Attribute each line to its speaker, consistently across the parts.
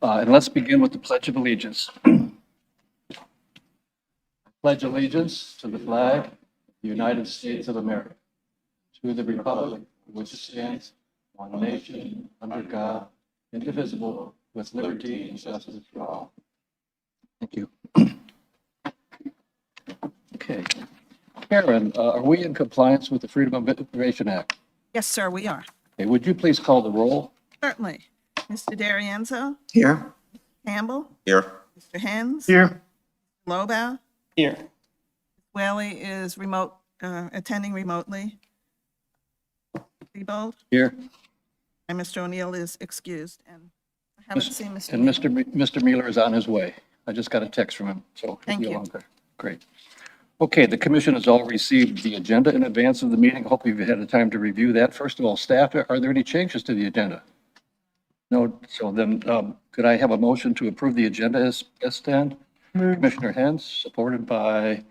Speaker 1: And let's begin with the Pledge of Allegiance. Pledge allegiance to the flag of the United States of America, to the republic for which it stands, one nation, under God, indivisible, with liberty and justice for all. Thank you. Okay. Karen, are we in compliance with the Freedom of Information Act?
Speaker 2: Yes, sir, we are.
Speaker 1: Okay, would you please call the roll?
Speaker 2: Certainly. Mr. D'Arienzo,
Speaker 3: Here.
Speaker 2: Campbell,
Speaker 3: Here.
Speaker 2: Mr. Hens,
Speaker 3: Here.
Speaker 2: Lobow,
Speaker 3: Here.
Speaker 2: Whaley is attending remotely. Diebold,
Speaker 1: Here.
Speaker 2: and Mr. O'Neill is excused. And I haven't seen Mr.
Speaker 1: And
Speaker 2: Neal.
Speaker 1: Mr. Mueller is on his way. I just got a text from him, so. he'll
Speaker 2: Thank
Speaker 1: be
Speaker 2: you.
Speaker 1: along there. Great. Okay, the commission has all received the agenda in advance of the meeting. Hope you've had the time to review that. First of all, staff, are there any changes to the agenda? No, so then could I have a motion to approve the agenda as stand? Commissioner Hens, supported by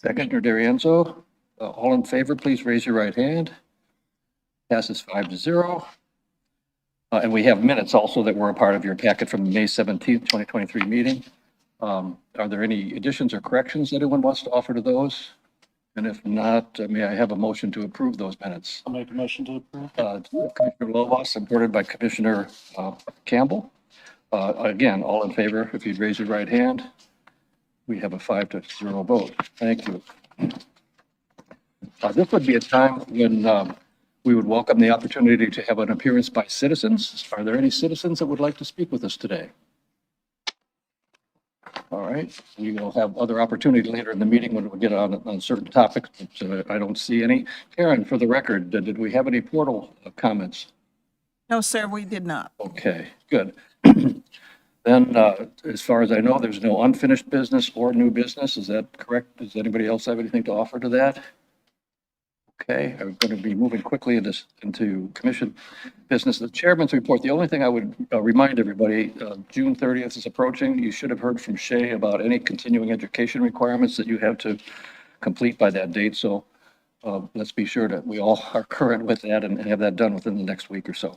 Speaker 1: Commissioner D'Arienzo. All in favor, please raise your right hand. Passes 5-0. And we have minutes also that were a part of your packet from the May 17th, 2023 meeting. Are there any additions or corrections that anyone wants to offer to those? And if not, may I have a motion to approve those minutes?
Speaker 3: I'll make a motion to approve.
Speaker 1: Commissioner Lobow, supported by Commissioner Campbell. Again, all in favor, if you'd raise your right hand. We have a 5-0 vote. Thank you. This would be a time when we would welcome the opportunity to have an appearance by citizens. Are there any citizens that would like to speak with us today? All right, we will have other opportunity later in the meeting when we get on certain topics, but I don't see any. Karen, for the record, did we have any portal comments?
Speaker 2: No, sir, we did not.
Speaker 1: Okay, good. Then, as far as I know, there's no unfinished business or new business. Is that correct? Does anybody else have anything to offer to that? Okay, I'm going to be moving quickly into commission business. The chairman's report, the only thing I would remind everybody, June 30th is approaching. You should have heard from Shay about any continuing education requirements that you have to complete by that date. So let's be sure that we all are current with that and have that done within the next week or so.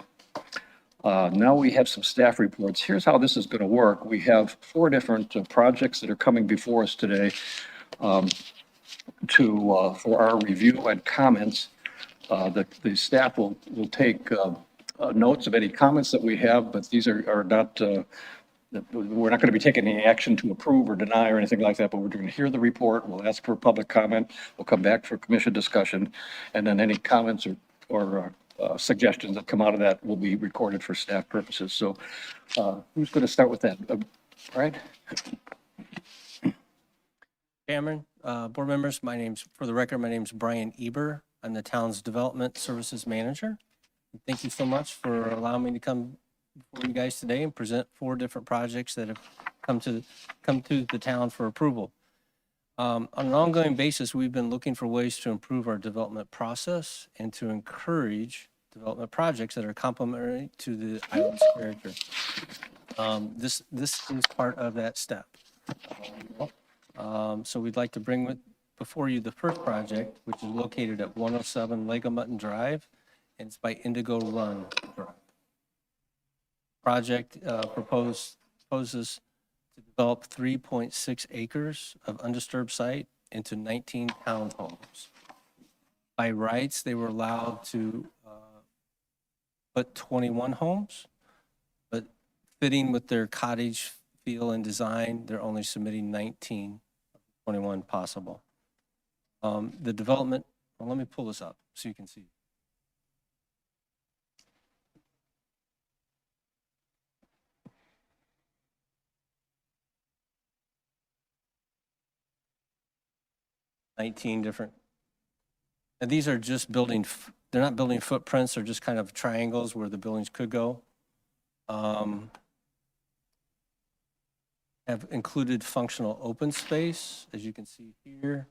Speaker 1: Now we have some staff reports. Here's how this is going to work. We have 4 different projects that are coming before us today. For our review and comments. The staff will take notes of any comments that we have, but these are not, we're not going to be taking any action to approve or deny or anything like that, but we're going to hear the report. We'll ask for public comment. We'll come back for commission discussion. And then any comments or suggestions that come out of that will be recorded for staff purposes. So who's going to start with that? Brian?
Speaker 4: Chairman, board members, for the record, my name's Brian Eber. I'm the town's Development Services Manager. Thank you so much for allowing me to come before you guys today and present 4 different projects that have come to the town for approval. On an ongoing basis, we've been looking for ways to improve our development process and to encourage development projects that are complementary to the island's character. This is part of that step. So we'd like to bring before you the first project, which is located at 107 Lego Mutton Drive, and it's by Indigo Run Drive. Project proposes to develop 3.6 acres of undisturbed site into 19 townhomes. By rights, they were allowed to put 21 homes, but fitting with their cottage feel and design, they're only submitting 19 of 21 possible. The development, well, let me pull this up so you can see. Different, and these are just building, they're not building footprints, they're just kind of triangles where the buildings could go. Have included functional open space, as you can see here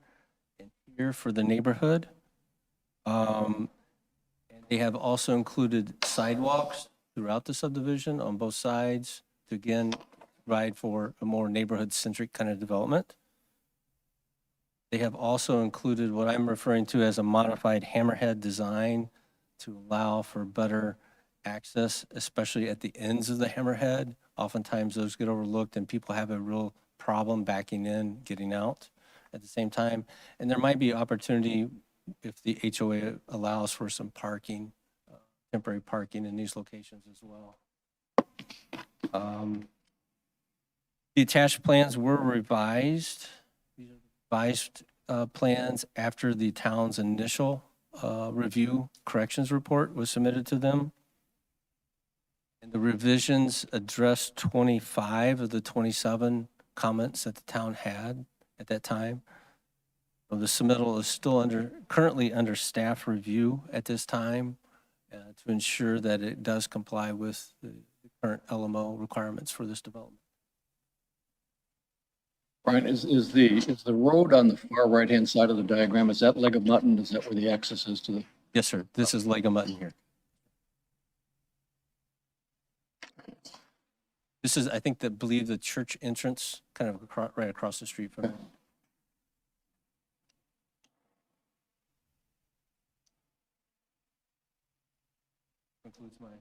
Speaker 4: and here for the neighborhood. And they have also included sidewalks throughout the subdivision on both sides to again provide for a more neighborhood-centric kind of development. They have also included what I'm referring to as a modified hammerhead design to allow for better access, especially at the ends of the hammerhead. Oftentimes those get overlooked and people have a real problem backing in, getting out at the same time. And there might be opportunity if the HOA allows for some parking, temporary parking in these locations as well. The attached plans were revised. These are revised plans after the town's initial review corrections report was submitted to them. And the revisions addressed 25 of the 27 comments that the town had at that time. So the submittal is still currently under staff review at this time to ensure that it does comply with the current LMO requirements for this development.
Speaker 1: Brian, is the road on the far right-hand side of the diagram, is that Leg of Mutton? Is that where the access is to the?
Speaker 4: Yes, sir. This is Leg of Mutton here. This is, I think, believe the church entrance, kind of right across the street from it.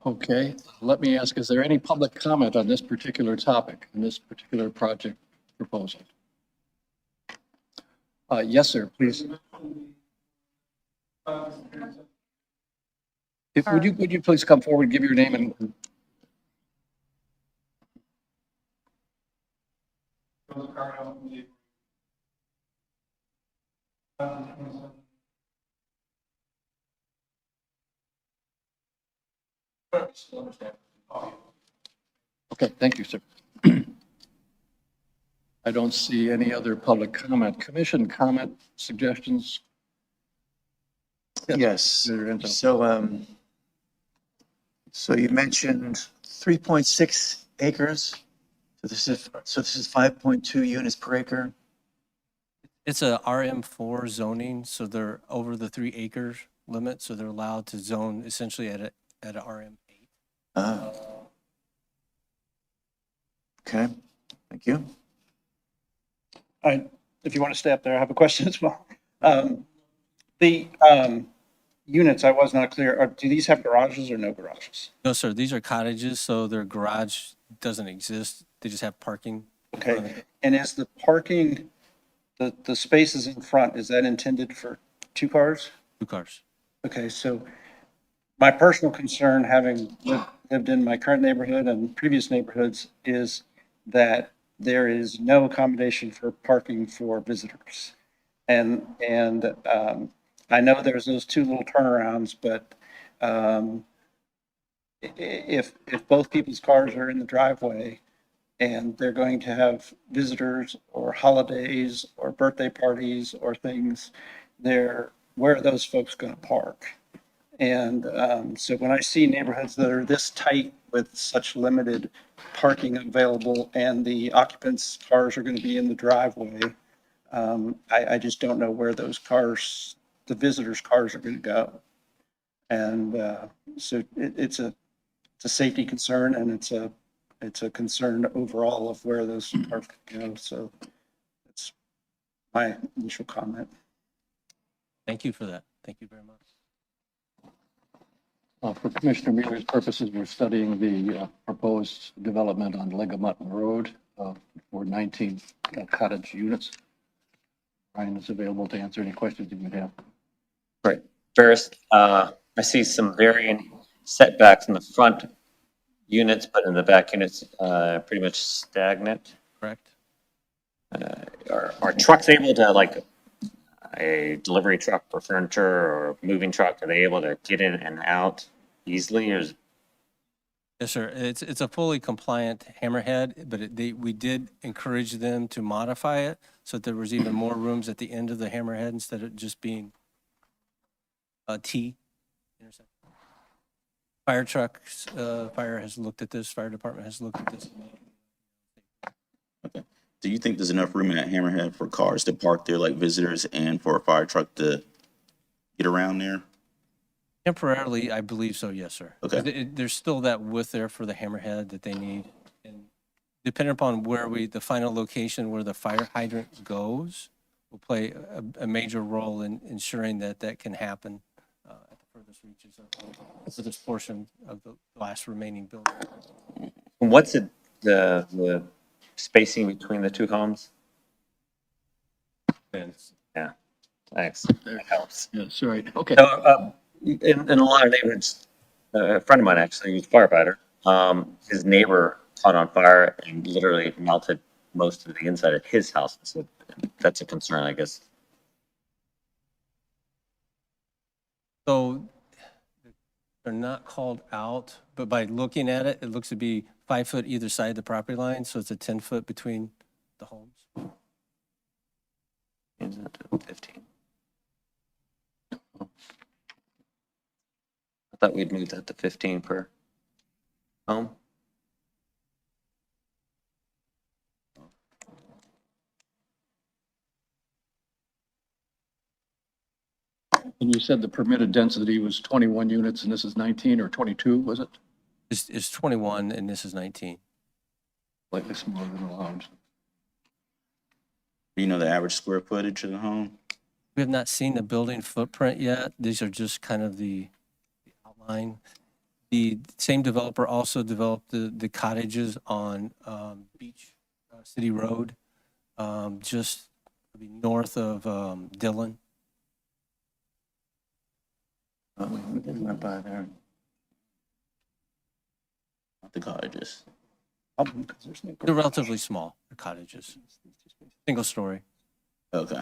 Speaker 1: Okay, let me ask, is there any public comment on this particular topic, on this particular project proposal? Yes, sir, please. Would you please come forward, give your name and. Okay, thank you, sir. I don't see any other public comment. Commission comment, suggestions?
Speaker 3: Yes,
Speaker 1: Mr. Enzo.
Speaker 3: so you mentioned 3.6 acres. So this is 5.2 units per acre.
Speaker 4: It's a RM4 zoning, so they're over the 3 acre limit, so they're allowed to zone essentially at a RM8.
Speaker 3: Ah. Okay, thank you.
Speaker 5: If you want to stay up there, I have a question as well. The units, I was not clear, do these have garages or no garages?
Speaker 4: No, sir, these are cottages, so their garage doesn't exist. They just have parking.
Speaker 5: Okay, and is the parking, the spaces in front, is that intended for 2 cars?
Speaker 4: 2 cars.
Speaker 5: Okay, so my personal concern, having lived in my current neighborhood and previous neighborhoods, is that there is no accommodation for parking for visitors. And I know there's those 2 little turnarounds, but if both people's cars are in the driveway and they're going to have visitors or holidays or birthday parties or things, where are those folks going to park? And so when I see neighborhoods that are this tight with such limited parking available and the occupants' cars are going to be in the driveway, I just don't know where those cars, the visitors' cars are going to go. And so it's a safety concern, and it's a concern overall of where those cars could go. So that's my initial comment.
Speaker 4: Thank you for that. Thank you very much.
Speaker 1: For Commissioner Mueller's purposes, we're studying the proposed development on Leg of Mutton Road for 19 cottage units. Ryan is available to answer any questions you may have.
Speaker 6: Right. First, I see some varying setbacks in the front units, but in the back units, pretty much stagnant.
Speaker 4: Correct?
Speaker 6: Are trucks able to, like a delivery truck for furniture or moving truck, are they able to get in and out easily, or is?
Speaker 4: Yes, sir. It's a fully compliant hammerhead, but we did encourage them to modify it so that there was even more rooms at the end of the hammerhead instead of just being a T intersection. Fire trucks, fire has looked at this, fire department has looked at this.
Speaker 7: Okay. Do you think there's enough room in that hammerhead for cars to park there, like visitors, and for a fire truck to get around there?
Speaker 4: Temporarily, I believe so, yes, sir.
Speaker 7: Okay.
Speaker 4: There's still that width there for the hammerhead that they need. And depending upon where the final location where the fire hydrant goes, will play a major role in ensuring that that can happen at the further furthest reaches of this portion of the last remaining building.
Speaker 6: And what's the spacing between the two homes?
Speaker 4: Fence.
Speaker 6: Yeah, thanks. That helps.
Speaker 1: Yes, right, okay.
Speaker 6: So, in a lot of neighborhoods, a friend of mine actually, who's a firefighter, his neighbor caught on fire and literally melted most of the inside of his house. So that's a concern, I guess.
Speaker 4: So they're not called out, but by looking at it, it looks to be 5 foot either side of the property line, so it's a 10 foot between the homes.
Speaker 6: Is it 15? I thought we'd moved that to 15 per home.
Speaker 1: And you said the permitted density was 21 units and this is 19 or 22, was it?
Speaker 4: It's 21 and this is 19.
Speaker 1: Slightly smaller than allowed.
Speaker 7: Do you know the average square footage of the home?
Speaker 4: We have not seen the building footprint yet. These are just kind of the outline. The same developer also developed the cottages on Beach City Road, just north of Dillon.
Speaker 6: We did went by there.
Speaker 7: Not the cottages.
Speaker 4: They're relatively small cottages, single story.
Speaker 7: Okay.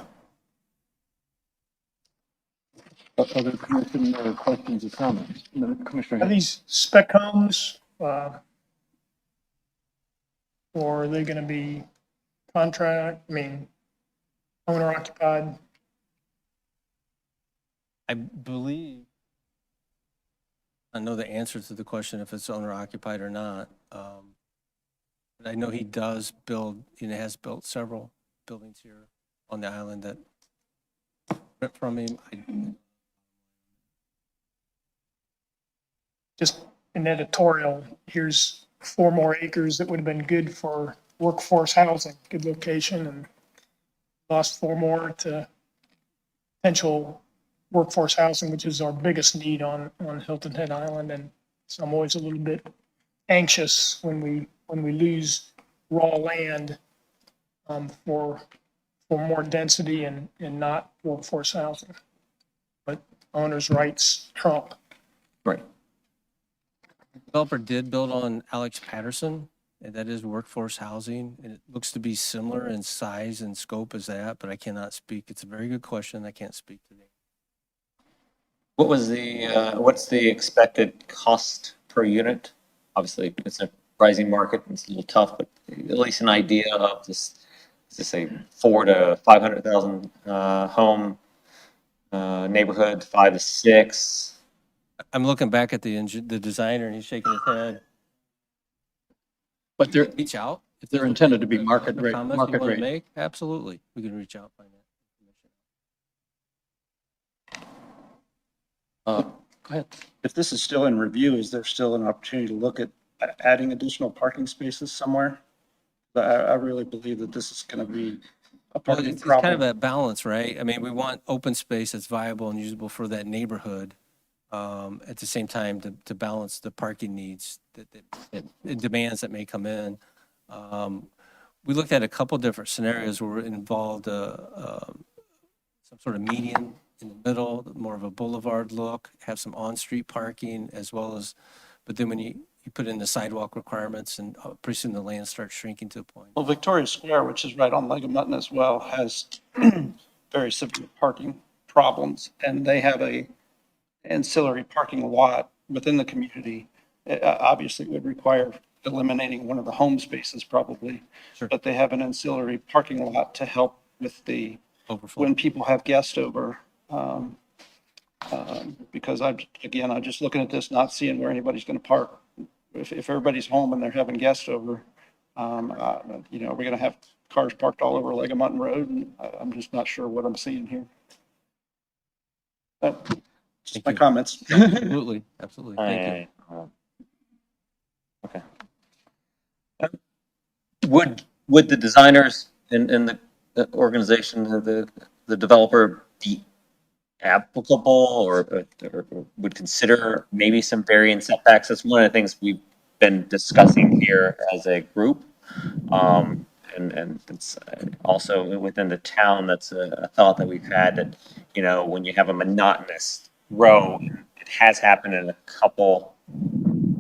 Speaker 1: Other commission questions or comments? Commissioner
Speaker 8: Are
Speaker 1: Hill?
Speaker 8: these spec homes, or are they gonna be owner occupied?
Speaker 4: I believe, I know the answer to the question if it's owner occupied or not. But I know he does build, has built several buildings here on the island that rent from him.
Speaker 8: Just an editorial, here's 4 more acres that would have been good for workforce housing, good location, and lost 4 more to potential workforce housing, which is our biggest need on Hilton Head Island. And so I'm always a little bit anxious when we lose raw land for more density and not workforce housing. But owners' rights trump.
Speaker 1: Right.
Speaker 4: Developer did build on Alex Patterson, and that is workforce housing, and it looks to be similar in size and scope as that, but I cannot speak. It's a very good question. I can't speak to that.
Speaker 6: What was what's the expected cost per unit? Obviously, it's a rising market, it's a little tough, but at least an idea of this, is this a 400,000 to 500,000 home neighborhood, 5 to 6?
Speaker 4: I'm looking back at the designer, and he's shaking his head.
Speaker 1: But they're,
Speaker 4: Reach out. If
Speaker 1: they're
Speaker 4: there's
Speaker 1: intended to be market
Speaker 4: other
Speaker 1: rate,
Speaker 4: comments you
Speaker 1: market
Speaker 4: wanna
Speaker 1: rate.
Speaker 4: make, absolutely. We can reach out, find that information.
Speaker 1: Go ahead.
Speaker 5: If this is still in review, is there still an opportunity to look at adding additional parking spaces somewhere? I really believe that this is going to be a
Speaker 4: Well,
Speaker 5: parking
Speaker 4: it's kind of
Speaker 5: problem.
Speaker 4: that balance, right? I mean, we want open space that's viable and usable for that neighborhood. At the same time, to balance the parking needs that demands that may come in. We looked at a couple different scenarios where it involved some sort of median in the middle, more of a boulevard look, have some on-street parking as well as, but then when you put in the sidewalk requirements and pretty soon the land starts shrinking to a point.
Speaker 5: Well, Victoria Square, which is right on Leg of Mutton as well, has very severe parking problems, and they have a ancillary parking lot within the community. Obviously, it would require eliminating one of the home spaces probably,
Speaker 4: Sure.
Speaker 5: but they have an ancillary parking lot to help with the,
Speaker 4: Overflow.
Speaker 5: when people have guests over. Because I'm just looking at this, not seeing where anybody's going to park. If everybody's home and they're having guests over, we're going to have cars parked all over Leg of Mutton Road, and I'm just not sure what I'm seeing here. But just
Speaker 4: Thank
Speaker 5: my
Speaker 4: you.
Speaker 5: comments.
Speaker 4: Absolutely, absolutely. Thank you.
Speaker 6: Okay. Would the designers and the organization, the developer be applicable or would consider maybe some variance setbacks. That's one of the things we've been discussing here as a group. And it's also within the town, that's a thought that we've had that, you know, when you have a monotonous row, it has happened in a couple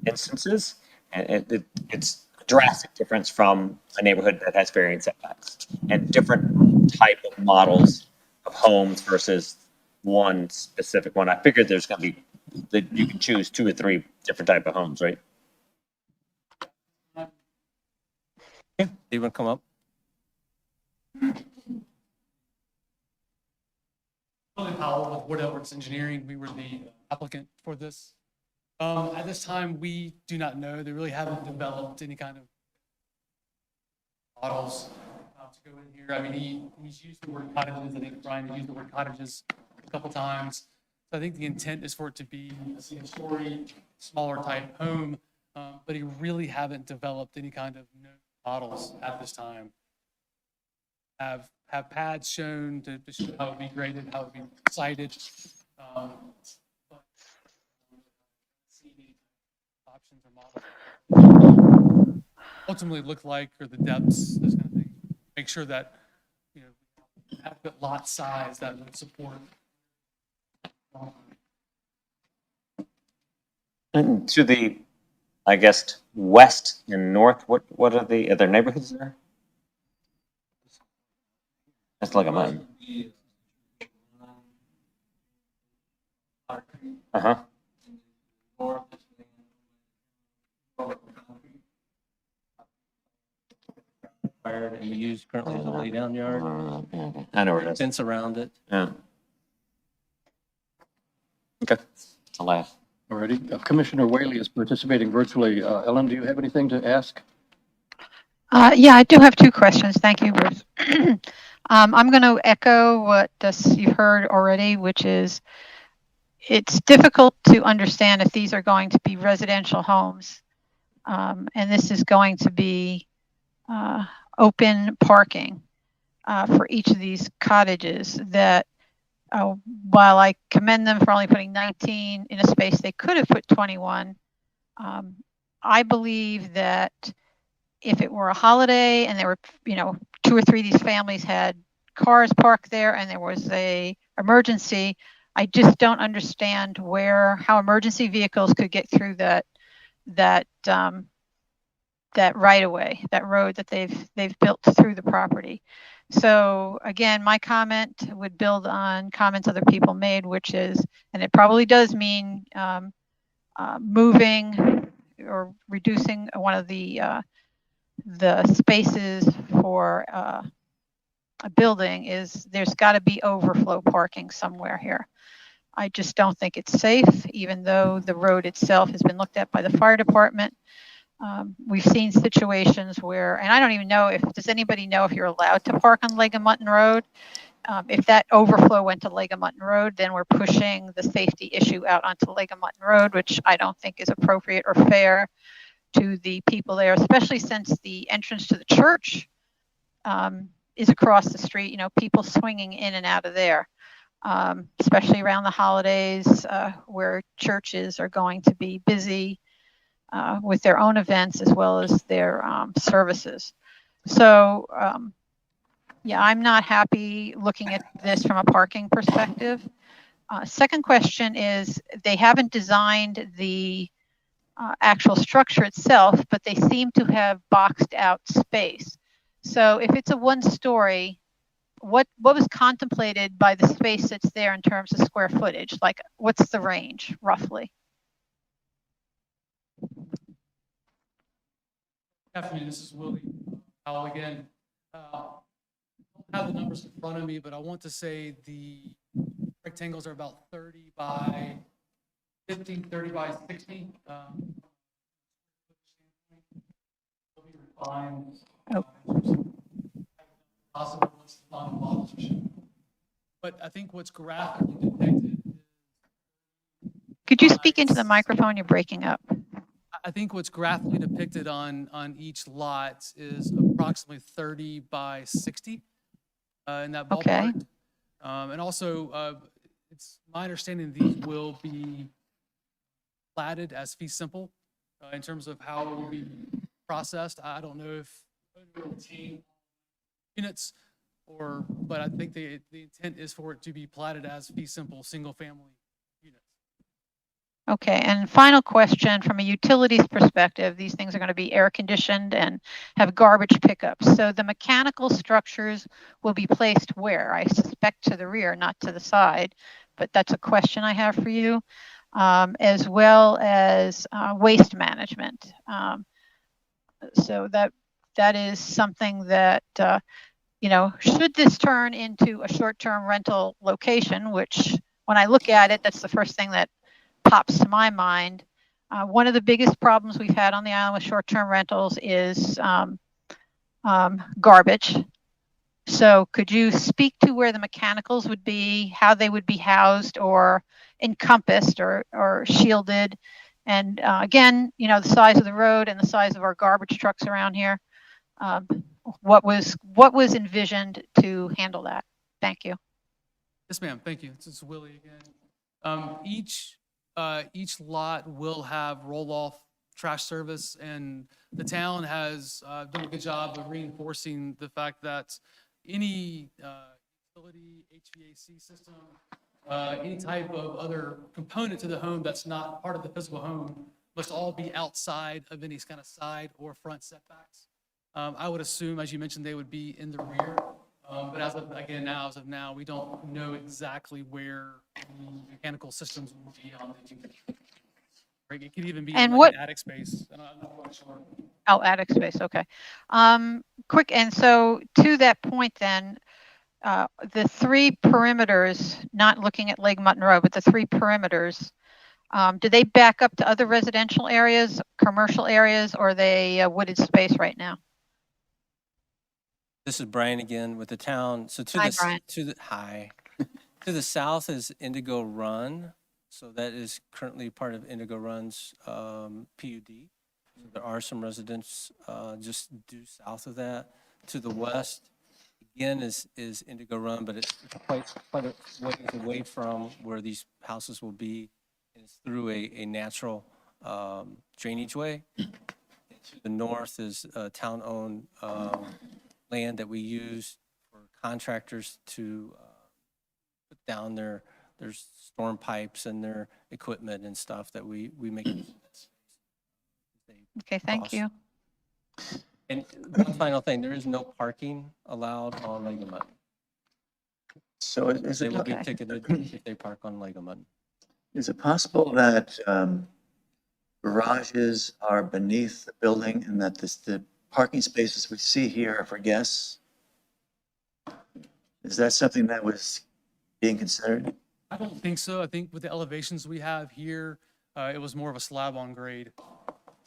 Speaker 6: instances, and it's a drastic difference from a neighborhood that has variance setbacks and different type of models of homes versus one specific one. I figured there's gonna be, that you can choose 2 or 3 different type of homes, right?
Speaker 4: Do you want to come up?
Speaker 9: Billy Powell with Wood Edwards Engineering. We were the applicant for this. At this time, we do not know. They really haven't developed any kind of models to go in here. I mean, he's used the word cottages. I think Brian used the word cottages a couple times. So I think the intent is for it to be a single-story, smaller type home, but he really haven't developed any kind of models at this time. Have pads shown to show how it would be graded, how it would be cited. But see any options or models ultimately look like, or the depths, this kind of thing. Make sure that, you know, adequate lot size that would support.
Speaker 6: And to the, I guess, west and north, what are the other neighborhoods there? That's like a mountain. Uh-huh.
Speaker 4: Fire that you use currently as a lay down yard,
Speaker 6: I know where it is.
Speaker 4: fence around it.
Speaker 6: Yeah. Okay, I'll laugh.
Speaker 1: Alrighty. Commissioner Whaley is participating virtually. Ellen, do you have anything to ask?
Speaker 10: Yeah, I do have 2 questions. Thank you, Bruce. I'm going to echo what you've heard already, which is it's difficult to understand if these are going to be residential homes, and this is going to be open parking for each of these cottages that while I commend them for only putting 19 in a space they could have put 21, I believe that if it were a holiday and there were, 2 or 3 of these families had cars parked there and there was a emergency, I just don't understand how emergency vehicles could get through that right of way, that road that they've built through the property. So again, my comment would build on comments other people made, which is, and it probably does mean moving or reducing one of the spaces for a building, is there's got to be overflow parking somewhere here. I just don't think it's safe, even though the road itself has been looked at by the fire department. We've seen situations where, and I don't even know does anybody know if you're allowed to park on Leg of Mutton Road? If that overflow went to Leg of Mutton Road, then we're pushing the safety issue out onto Leg of Mutton Road, which I don't think is appropriate or fair to the people there, especially since the entrance to the church is across the street, people swinging in and out of there, especially around the holidays where churches are going to be busy with their own events as well as their services. So, yeah, I'm not happy looking at this from a parking perspective. Second question is, they haven't designed the actual structure itself, but they seem to have boxed out space. So if it's a 1-story, what was contemplated by the space that's there in terms of square footage? Like, what's the range roughly?
Speaker 9: Good afternoon, this is Willie Powell again. I don't have the numbers in front of me, but I want to say the rectangles are about 30 by 50, 30 by 60. Possible what's the final models are showing. But I think what's graphically depicted.
Speaker 10: Could you speak into the microphone? You're breaking up.
Speaker 9: I think what's graphically depicted on each lot is approximately 30 by 60 in that
Speaker 10: Okay.
Speaker 9: ballpark. And also, it's my understanding these will be platted as fee simple in terms of how it will be processed. I don't know if it will retain units or, but I think the intent is for it to be platted as fee simple, single family units.
Speaker 10: Okay, and final question, from a utilities perspective, these things are going to be air conditioned and have garbage pickups. So the mechanical structures will be placed where? I suspect to the rear, not to the side, but that's a question I have for you, as well as waste management. So that is something that, should this turn into a short-term rental location, which when I look at it, that's the first thing that pops to my mind. One of the biggest problems we've had on the island with short-term rentals is garbage. So could you speak to where the mechanicals would be, how they would be housed or encompassed or shielded? And again, the size of the road and the size of our garbage trucks around here. What was envisioned to handle that? Thank you.
Speaker 9: Yes, ma'am. Thank you. This is Willie again. Each lot will have roll-off trash service, and the town has done a good job of reinforcing the fact that any utility, HVAC system, any type of other component to the home that's not part of the physical home must all be outside of any kind of side or front setbacks. I would assume, as you mentioned, they would be in the rear. But as of now, we don't know exactly where the mechanical systems will be on the unit. Right, it could even be
Speaker 10: And
Speaker 9: in like
Speaker 10: what-
Speaker 9: an attic space. I'm not quite sure.
Speaker 10: Oh, attic space, okay. Quick, and so to that point then, the three perimeters, not looking at Lake Mutton Road, but the three perimeters, do they back up to other residential areas, commercial areas, or are they wooded space right now?
Speaker 4: This is Brian again with the town. So
Speaker 10: Hi, Brian.
Speaker 4: To the south is Indigo Run. So that is currently part of Indigo Run's PUD. There are some residents just due south of that. To the west, again, is Indigo Run, but it's quite a ways away from where these houses will be. It's through a natural drainage way. And to the north is town-owned land that we use for contractors to put down their storm pipes and their equipment and stuff that we make.
Speaker 10: Okay, thank you.
Speaker 4: And one final thing, there is no parking allowed on Lake of Mutton.
Speaker 3: So is
Speaker 4: They
Speaker 3: it,
Speaker 4: will be
Speaker 10: Okay.
Speaker 4: ticketed if they park on Lake of Mutton.
Speaker 3: is it possible that garages are beneath the building and that the parking spaces we see here are for guests? Is that something that was being considered?
Speaker 9: I don't think so. I think with the elevations we have here, it was more of a slab on grade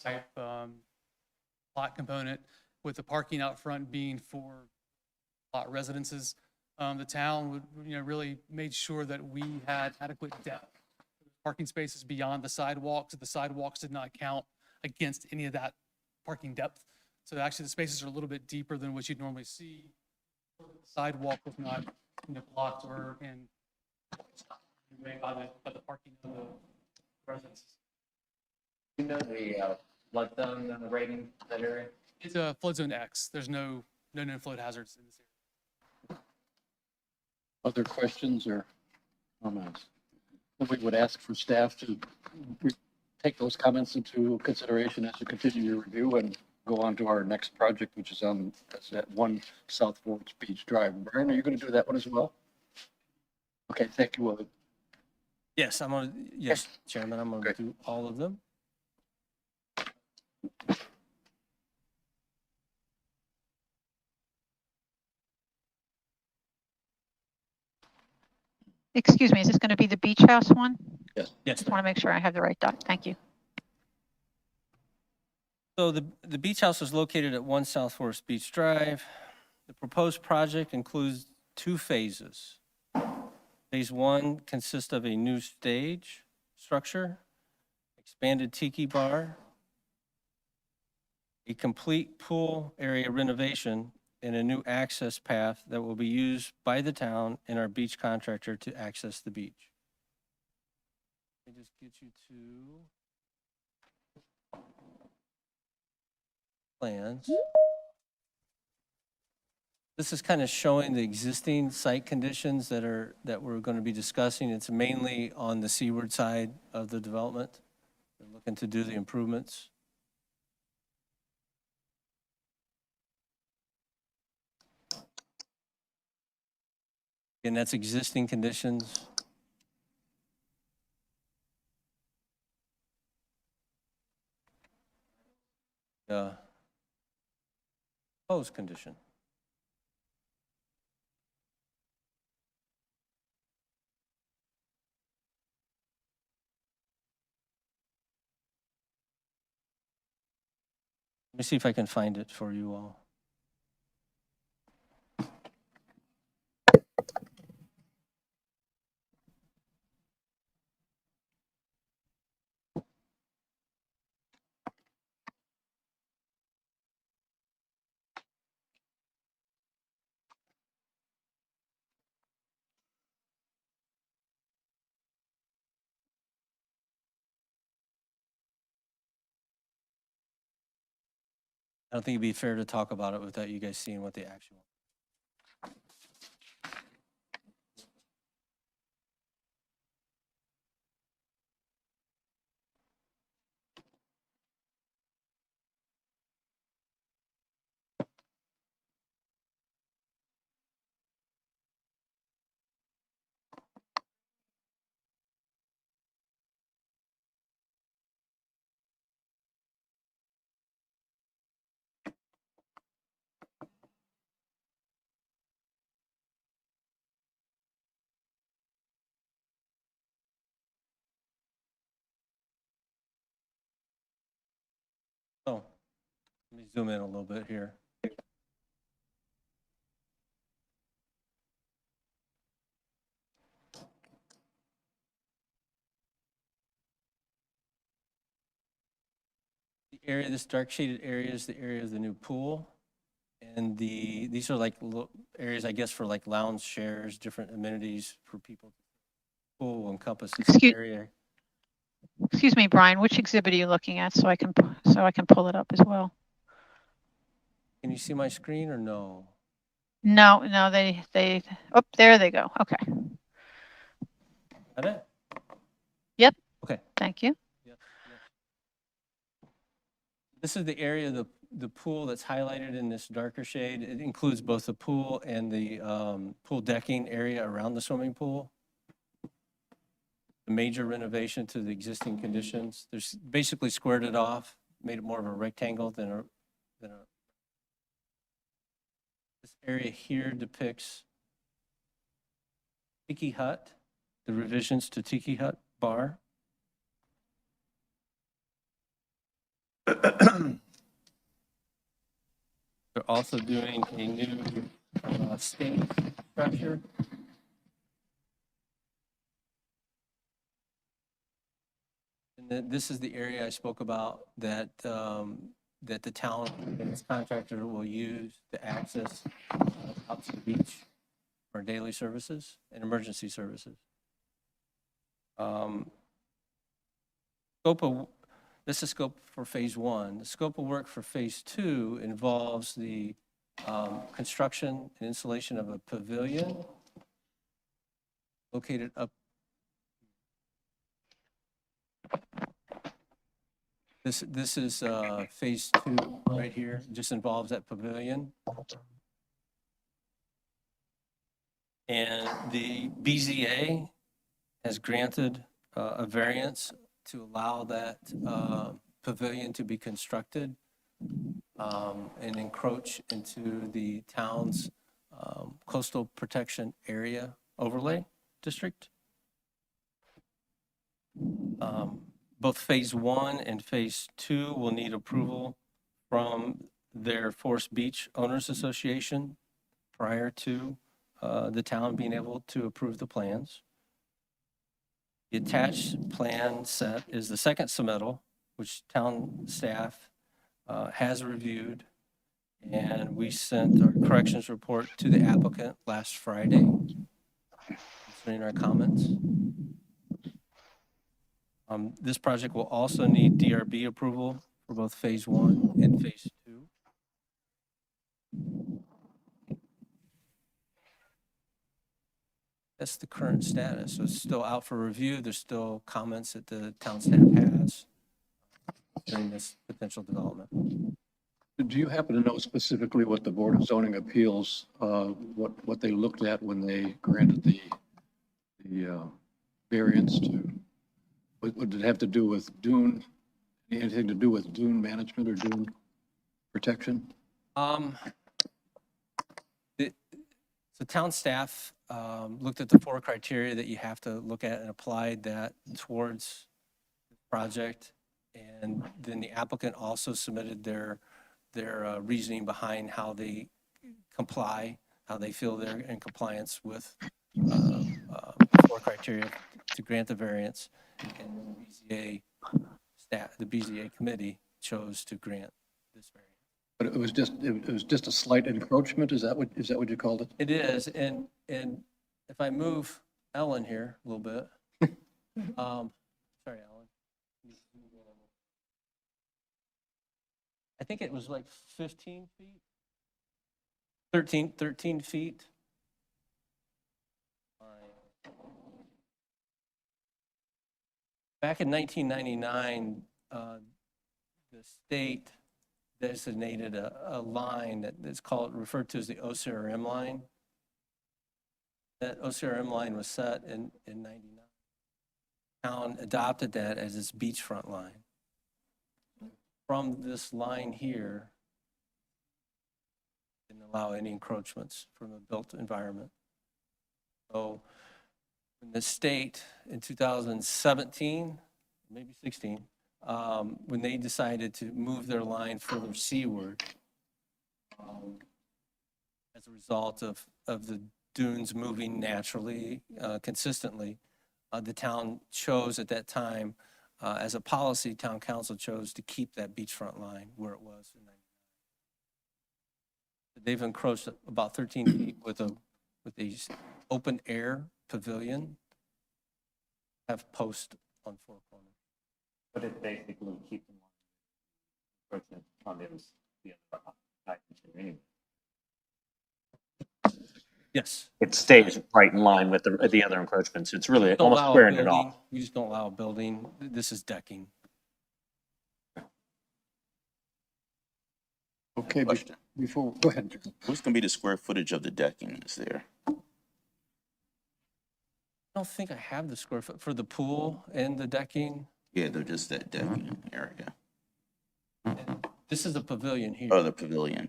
Speaker 9: type lot component, with the parking out front being for lot residences. The town would, really made sure that we had adequate depth. Parking spaces beyond the sidewalks. The sidewalks did not count against any of that parking depth. So actually the spaces are a little bit deeper than what you'd normally see. The sidewalk was not, blocked or in by the parking of the residences.
Speaker 6: You know the flood zone rating for that area?
Speaker 9: It's a flood zone X. There's no known flood hazards in this area.
Speaker 1: Other questions or comments? Then we would ask for staff to take those comments into consideration as you continue your review and go on to our next project, which is that's at 1 South Forks Beach Drive. Brian, are you going to do that one as well? Okay, thank you, Willie.
Speaker 4: Yes, yes, Chairman, I'm going to
Speaker 1: Great.
Speaker 4: do all of them.
Speaker 10: Excuse me, is this going to be the beach house one?
Speaker 1: Yes.
Speaker 4: Yes.
Speaker 10: Just want to make sure I have the right doc. Thank you.
Speaker 4: So the beach house is located at 1 South Forest Beach Drive. The proposed project includes 2 phases. Phase 1 consists of a new stage structure, expanded tiki bar, a complete pool area renovation, and a new access path that will be used by the town and our beach contractor to access the beach. Let me just get you to plans. This is kind of showing the existing site conditions that we're going to be discussing. It's mainly on the seaward side of the development. They're looking to do the improvements. And that's existing conditions. Proposed condition. Let me see if I can find it for you all. I don't think it'd be fair to talk about it without you guys seeing what the actual. Oh, let me zoom in a little bit here. The area, this dark shaded area is the area of the new pool. And these are like areas, I guess, for like lounge chairs, different amenities for people. Pool will encompass this area.
Speaker 10: Excuse me, Brian, which exhibit are you looking at so I can pull it up as well?
Speaker 4: Can you see my screen or no?
Speaker 10: No, oh, there they go. Okay.
Speaker 4: Got it?
Speaker 10: Yep.
Speaker 4: Okay.
Speaker 10: Thank you.
Speaker 4: Yep. This is the area of the pool that's highlighted in this darker shade. It includes both the pool and the pool decking area around the swimming pool. A major renovation to the existing conditions. There's basically squared it off, made it more of a rectangle than a. This area here depicts Tiki Hut, the revisions to Tiki Hut Bar. They're also doing a new stage structure. And this is the area I spoke about that that the town and its contractor will use to access out to the beach for daily services and emergency services. This is scope for phase 1. The scope of work for phase 2 involves the construction and installation of a pavilion located up. This is phase 2 right here. It just involves that pavilion. And the BZA has granted a variance to allow that pavilion to be constructed and encroach into the town's coastal protection area overlay district. Both phase 1 and phase 2 will need approval from their Forest Beach Owners Association prior to the town being able to approve the plans. The attached plan set is the second submittal, which town staff has reviewed, and we sent our corrections report to the applicant last Friday concerning our comments. This project will also need DRB approval for both Phase 1 and Phase 2. That's the current status. So it's still out for review. There's still comments that the town staff has during this potential development.
Speaker 1: Do you happen to know specifically what the Board of Zoning Appeals, what they looked at when they granted the variance to, what did it have to do with dune, anything to do with dune management or dune protection?
Speaker 4: So town staff looked at the 4 criteria that you have to look at and applied that towards the project. And then the applicant also submitted their reasoning behind how they comply, how they feel they're in compliance with 4 criteria to grant the variance. And the BZA committee chose to grant this variance.
Speaker 1: But it was just a slight encroachment, is that what you called it?
Speaker 4: It is, and if I move Ellen here a little bit, sorry, Ellen. I think it was like 15 feet, 13 feet. Back in 1999, the state designated a line that's referred to as the OCRM line. That OCRM line was set in 99. Town adopted that as its beachfront line. From this line here, didn't allow any encroachments from the built environment. So when the state in 2017, maybe 16, when they decided to move their line further seaward, as a result of the dunes moving naturally, consistently, the town chose at that time, as a policy, town council chose to keep that beachfront line where it was in 99. They've encroached about 13 feet with a open air pavilion, have posts on 4 corners.
Speaker 6: But it basically keeps them on the other side anyway.
Speaker 4: Yes.
Speaker 6: It stays right in line with the other encroachments. It's really
Speaker 4: Don't
Speaker 6: almost
Speaker 4: allow a
Speaker 6: squaring it
Speaker 4: building.
Speaker 6: off.
Speaker 4: We just don't allow a building. This is decking.
Speaker 1: Okay,
Speaker 7: Question.
Speaker 1: before, go ahead.
Speaker 7: What's gonna be the square footage of the decking that's there?
Speaker 4: I don't think I have the square foot for the pool and the decking.
Speaker 7: Yeah, they're just that decking area.
Speaker 4: This is a pavilion here.
Speaker 7: Oh, the pavilion.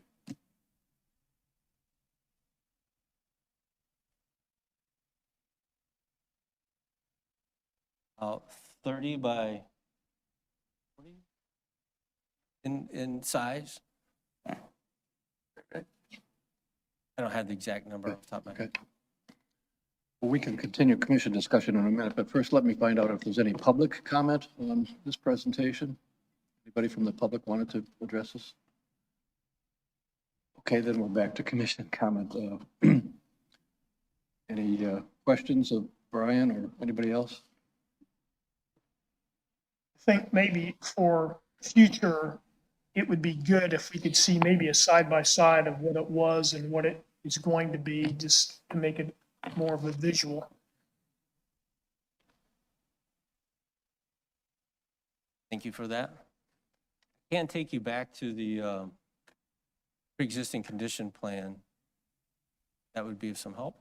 Speaker 4: About 30 by 40 in size. I don't have the exact number off the top of my head.
Speaker 1: Okay. Well, we can continue commission discussion in a minute, but first let me find out if there's any public comment on this presentation. Anybody from the public wanted to address us? Okay, then we're back to commission comment. Any questions of Brian or anybody else?
Speaker 8: I think maybe for future, it would be good if we could see maybe a side-by-side of what it was and what it is going to be, just to make it more of a visual.
Speaker 4: Thank you for that. I can take you back to the pre-existing condition plan. That would be of some help.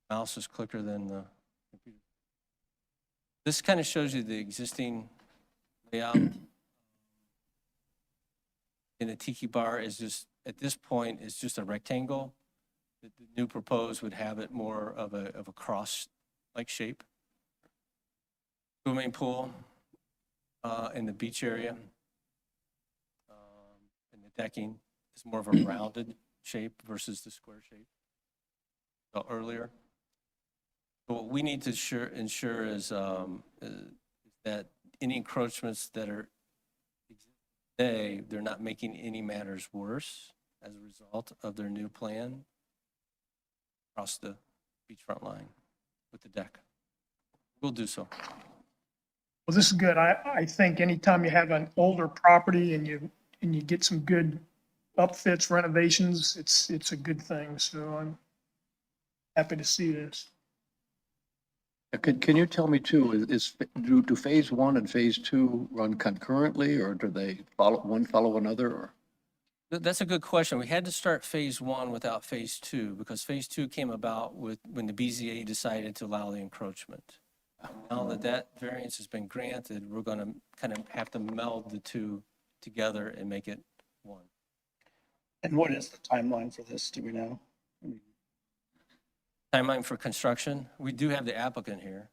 Speaker 4: Mouse is quicker than the computer. This kind of shows you the existing layout. And the tiki bar is just, at this point, is just a rectangle. The new proposed would have it more of a cross-like shape. Swimming pool in the beach area. And the decking is more of a rounded shape versus the square shape earlier. But what we need to ensure is that any encroachments that are they're not making any matters worse as a result of their new plan across the beachfront line with the deck. We'll do so.
Speaker 8: Well, this is good. I think anytime you have an older property and you get some good upfits, renovations, it's a good thing. So I'm happy to see this.
Speaker 1: Can you tell me too, do phase one and phase two run concurrently, or do they follow another, or?
Speaker 4: That's a good question. We had to start phase one without phase two because phase two came about when the BZA decided to allow the encroachment. Now that that variance has been granted, we're going to kind of have to meld the two together and make it one.
Speaker 5: And what is the timeline for this? Do we know?
Speaker 4: Timeline for construction, we do have the applicant here.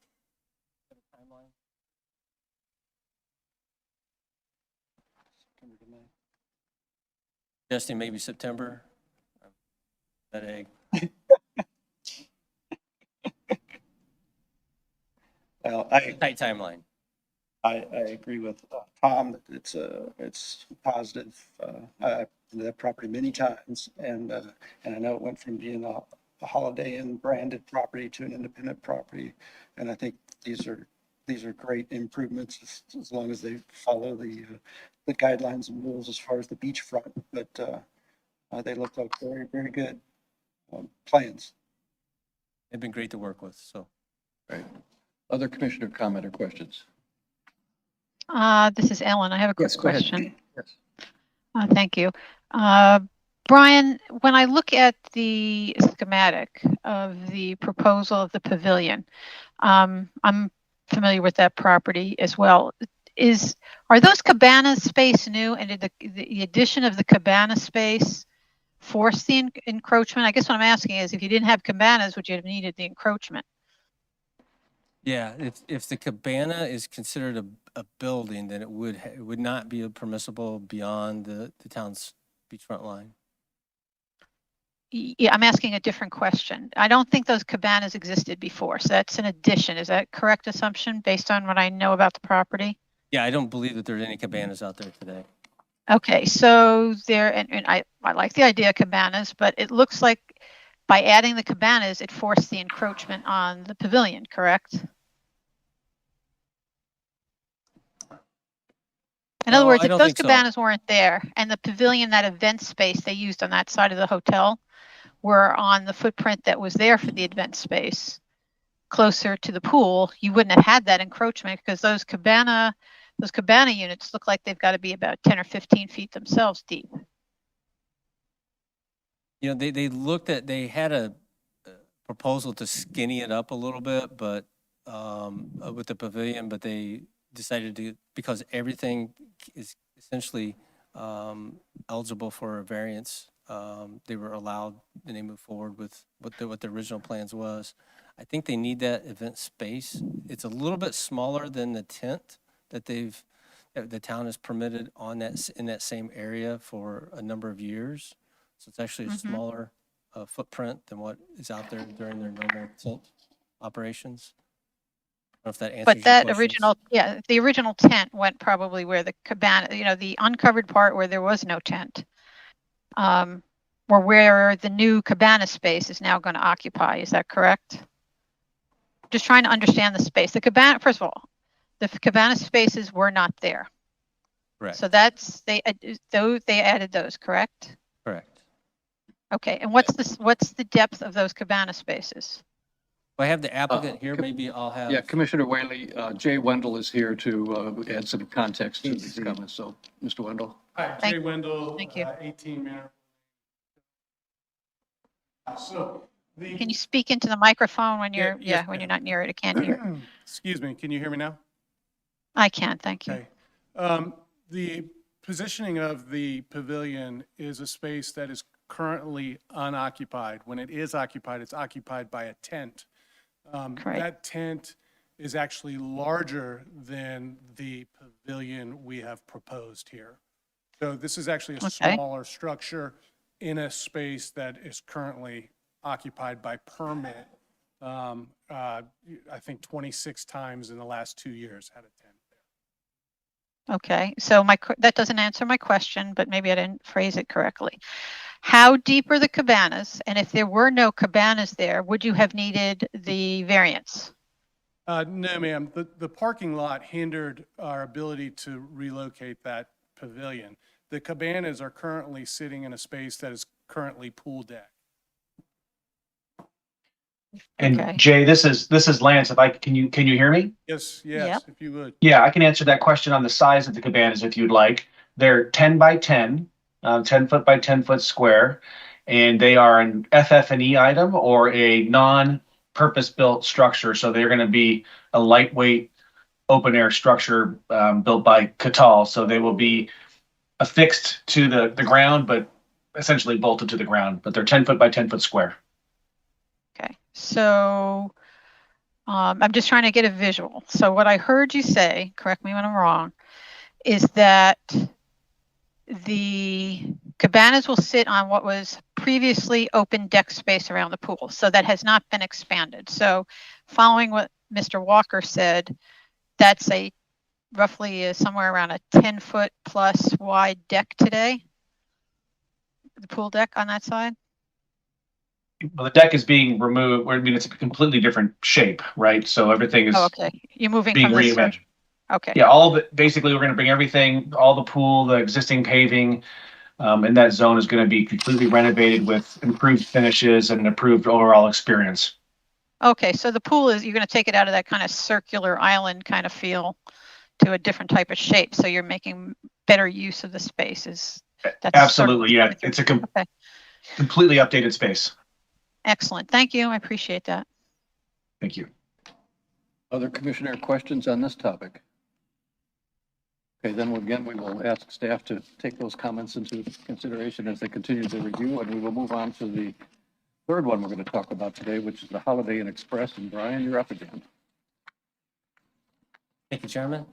Speaker 4: Suggesting maybe September. That egg.
Speaker 5: Well,
Speaker 4: Tight timeline.
Speaker 5: I agree with Tom that it's positive. I've been to that property many times, and I know it went from being a Holiday Inn branded property to an independent property, and I think these are great improvements as long as they follow the guidelines and rules as far as the beachfront. But they look like very, very good plans.
Speaker 4: They've been great to work with, so.
Speaker 1: Right. Other commissioner comment or questions?
Speaker 10: This is Ellen. I have a quick
Speaker 1: Yes, go ahead.
Speaker 10: question.
Speaker 1: Yes.
Speaker 10: Thank you. Brian, when I look at the schematic of the proposal of the pavilion, I'm familiar with that property as well. Are those cabanas space new, and did the addition of the cabana space force the encroachment? I guess what I'm asking is, if you didn't have cabanas, would you have needed the encroachment?
Speaker 4: Yeah, if the cabana is considered a building, then it would not be permissible beyond the town's beachfront line.
Speaker 10: Yeah, I'm asking a different question. I don't think those cabanas existed before, so that's an addition. Is that a correct assumption based on what I know about the property?
Speaker 4: Yeah, I don't believe that there's any cabanas out there today.
Speaker 10: Okay, so and I like the idea of cabanas, but it looks like by adding the cabanas, it forced the encroachment on the pavilion, correct? In other
Speaker 4: No,
Speaker 10: words,
Speaker 4: I
Speaker 10: if
Speaker 4: don't
Speaker 10: those
Speaker 4: think so.
Speaker 10: cabanas weren't there and the pavilion, that event space they used on that side of the hotel, were on the footprint that was there for the event space closer to the pool, you wouldn't have had that encroachment because those cabana units look like they've got to be about 10 or 15 feet themselves deep.
Speaker 4: You know, they had a proposal to skinny it up a little bit, but with the pavilion, but they decided to, because everything is essentially eligible for a variance, they were allowed, and they moved forward with what the original plans was. I think they need that event space. It's a little bit smaller than the tent that the town has permitted in that same area for a number of years. So it's actually a smaller footprint than what is out there during their normal tent operations. I don't know if that answers
Speaker 10: But
Speaker 4: your
Speaker 10: that
Speaker 4: questions.
Speaker 10: the original tent went probably where the cabana, the uncovered part where there was no tent, or where the new cabana space is now going to occupy. Is that correct? Just trying to understand the space. The cabana, first of all, the cabana spaces were not there.
Speaker 4: Correct.
Speaker 10: So they added those, correct?
Speaker 4: Correct.
Speaker 10: Okay, and what's the depth of those cabana spaces?
Speaker 4: If I have the applicant here, maybe I'll have.
Speaker 1: Yeah, Commissioner Whaley, Jay Wendell is here to add some context to these comments. So, Mr. Wendell.
Speaker 9: Hi,
Speaker 10: Thank-
Speaker 9: Jay Wendell,
Speaker 10: thank you.
Speaker 9: 18 Manor. So
Speaker 10: Can you speak into the microphone when
Speaker 9: Yeah,
Speaker 10: you're,
Speaker 9: yes,
Speaker 10: when
Speaker 9: ma'am.
Speaker 10: you're not near it? I can't hear.
Speaker 9: Excuse me, can you hear me now?
Speaker 10: I can, thank you.
Speaker 9: Okay. The positioning of the pavilion is a space that is currently unoccupied. When it is occupied, it's occupied by a tent.
Speaker 10: Correct.
Speaker 9: That tent is actually larger than the pavilion we have proposed here. So this is actually a
Speaker 10: Okay.
Speaker 9: smaller structure in a space that is currently occupied by permit. I think 26 times in the last 2 years had a tent there.
Speaker 10: Okay, so that doesn't answer my question, but maybe I didn't phrase it correctly. How deep are the cabanas? And if there were no cabanas there, would you have needed the variance?
Speaker 11: No, ma'am. The parking lot hindered our ability to relocate that pavilion. The cabanas are currently sitting in a space that is currently pool deck.
Speaker 12: And
Speaker 10: Okay.
Speaker 12: Jay, this is Lance. If I, can you hear me?
Speaker 11: Yes,
Speaker 10: Yep.
Speaker 11: if you would.
Speaker 12: Yeah, I can answer that question on the size of the cabanas if you'd like. They're 10 by 10, 10 foot by 10 foot square, and they are an FF&E item or a non-purpose-built structure. So they're going to be a lightweight open air structure built by Catal. So they will be affixed to the ground, but essentially bolted to the ground. But they're 10 foot by 10 foot square.
Speaker 10: Okay. So I'm just trying to get a visual. So what I heard you say, correct me when I'm wrong, is that the cabanas will sit on what was previously open deck space around the pool. So that has not been expanded. So following what Mr. Walker said, that's a roughly somewhere around a 10-foot plus wide deck today, the pool deck on that side.
Speaker 12: Well, the deck is being removed. I mean, it's a completely different shape, right? So everything is
Speaker 10: Oh, okay. You're moving
Speaker 12: being
Speaker 10: from this.
Speaker 12: reimagined.
Speaker 10: Okay.
Speaker 12: Yeah, all of it. Basically, we're going to bring everything, all the pool, the existing paving, in that zone is going to be completely renovated with improved finishes and an improved overall experience.
Speaker 10: Okay, so the pool is, you're going to take it out of that kind of circular island kind of feel to a different type of shape. So you're making better use of the spaces. That's
Speaker 12: Absolutely, yeah. It's a
Speaker 10: okay.
Speaker 12: completely updated space.
Speaker 10: Excellent. Thank you. I appreciate that.
Speaker 12: Thank you.
Speaker 1: Other commissioner questions on this topic? Okay, then again, we will ask staff to take those comments into consideration as they continue the review, and we will move on to the third one we're going to talk about today, which is the Holiday Inn Express. And Brian, you're up again.
Speaker 4: Thank you, Chairman.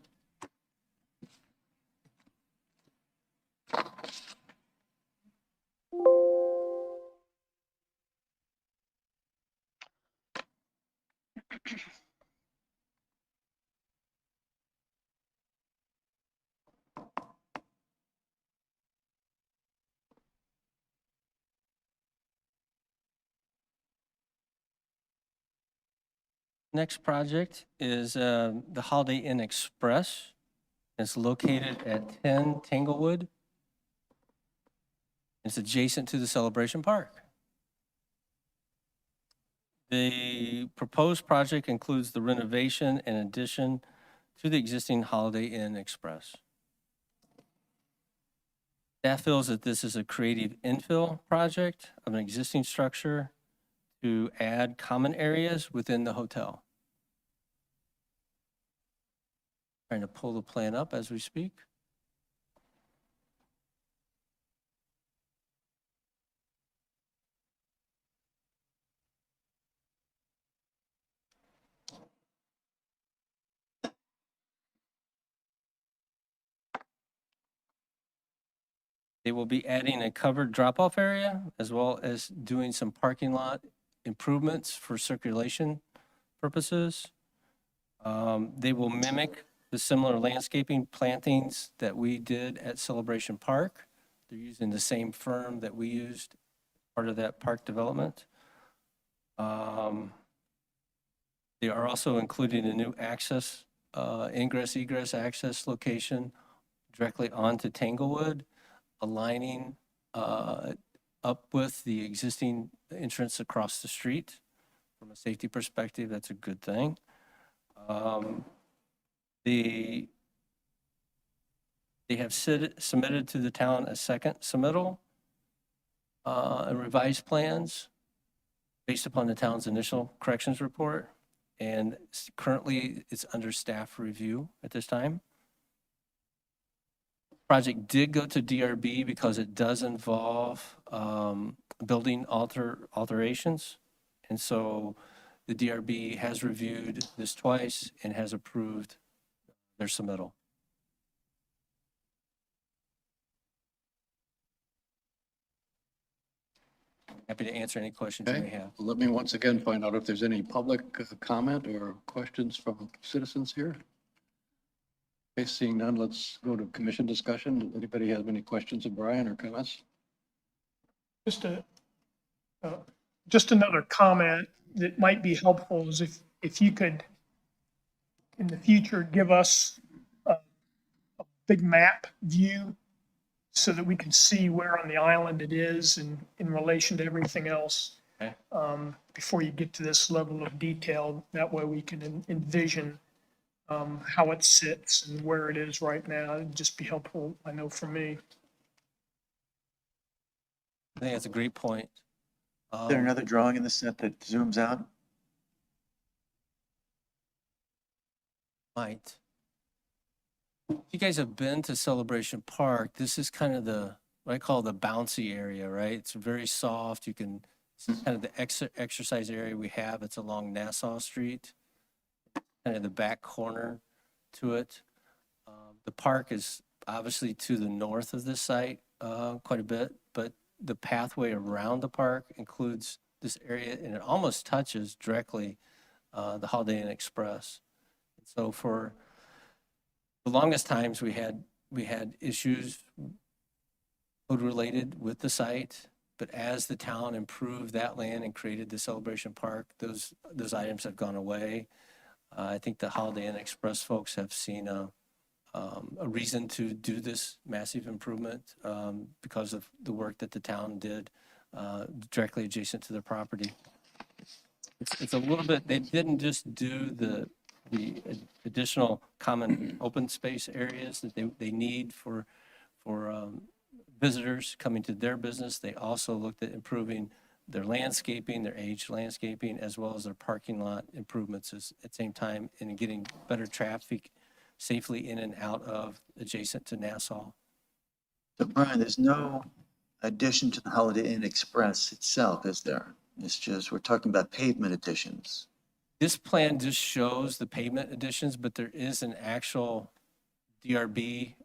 Speaker 4: Next project is the Holiday Inn Express. It's located at 10 Tanglewood. It's adjacent to the Celebration Park. The proposed project includes the renovation and addition to the existing Holiday Inn Express. Staff feels that this is a creative infill project of an existing structure to add common areas within the hotel. Trying to pull the plan up as we speak. They will be adding a covered drop-off area as well as doing some parking lot improvements for circulation purposes. They will mimic the similar landscaping plantings that we did at Celebration Park. They're using the same firm that we used part of that park development. They are also including a new access, ingress egress access location directly onto Tanglewood, aligning up with the existing entrance across the street. From a safety perspective, that's a good thing. They have submitted to the town a second submittal, revised plans based upon the town's initial corrections report. And currently it's under staff review at this time. Project did go to DRB because it does involve building alterations. And so the DRB has reviewed this twice and has approved their submittal. Happy to answer any questions you may
Speaker 1: Okay,
Speaker 4: have.
Speaker 1: let me once again find out if there's any public comment or questions from citizens here. Okay, seeing none, let's go to commission discussion. Does anybody have any questions of Brian or comments?
Speaker 8: Just a, just another comment that might be helpful is if you could, in the future, give us a big map view so that we can see where on the island it is and in relation to everything else.
Speaker 4: Okay.
Speaker 8: Before you get to this level of detail, that way we can envision how it sits and where it is right now. It'd just be helpful, I know, for me.
Speaker 4: I think that's a great point.
Speaker 3: Is there another drawing in the set that zooms out?
Speaker 4: Might. If you guys have been to Celebration Park, this is kind of what I call the bouncy area, right? It's very soft. This is kind of the exercise area we have. It's along Nassau Street, kind of the back corner to it. The park is obviously to the north of this site quite a bit, but the pathway around the park includes this area, and it almost touches directly the Holiday Inn Express. So for the longest times, we had issues code related with the site, but as the town improved that land and created the Celebration Park, those items have gone away. I think the Holiday Inn Express folks have seen a reason to do this massive improvement because of the work that the town did directly adjacent to their property. It's a little bit, they didn't just do the additional common open space areas that they need for visitors coming to their business. They also looked at improving their landscaping, their aged landscaping, as well as their parking lot improvements at the same time, and getting better traffic safely in and out of adjacent to Nassau.
Speaker 3: So Brian, there's no addition to the Holiday Inn Express itself, is there? It's just, we're talking about pavement additions.
Speaker 4: This plan just shows the pavement additions, but there is an actual DRB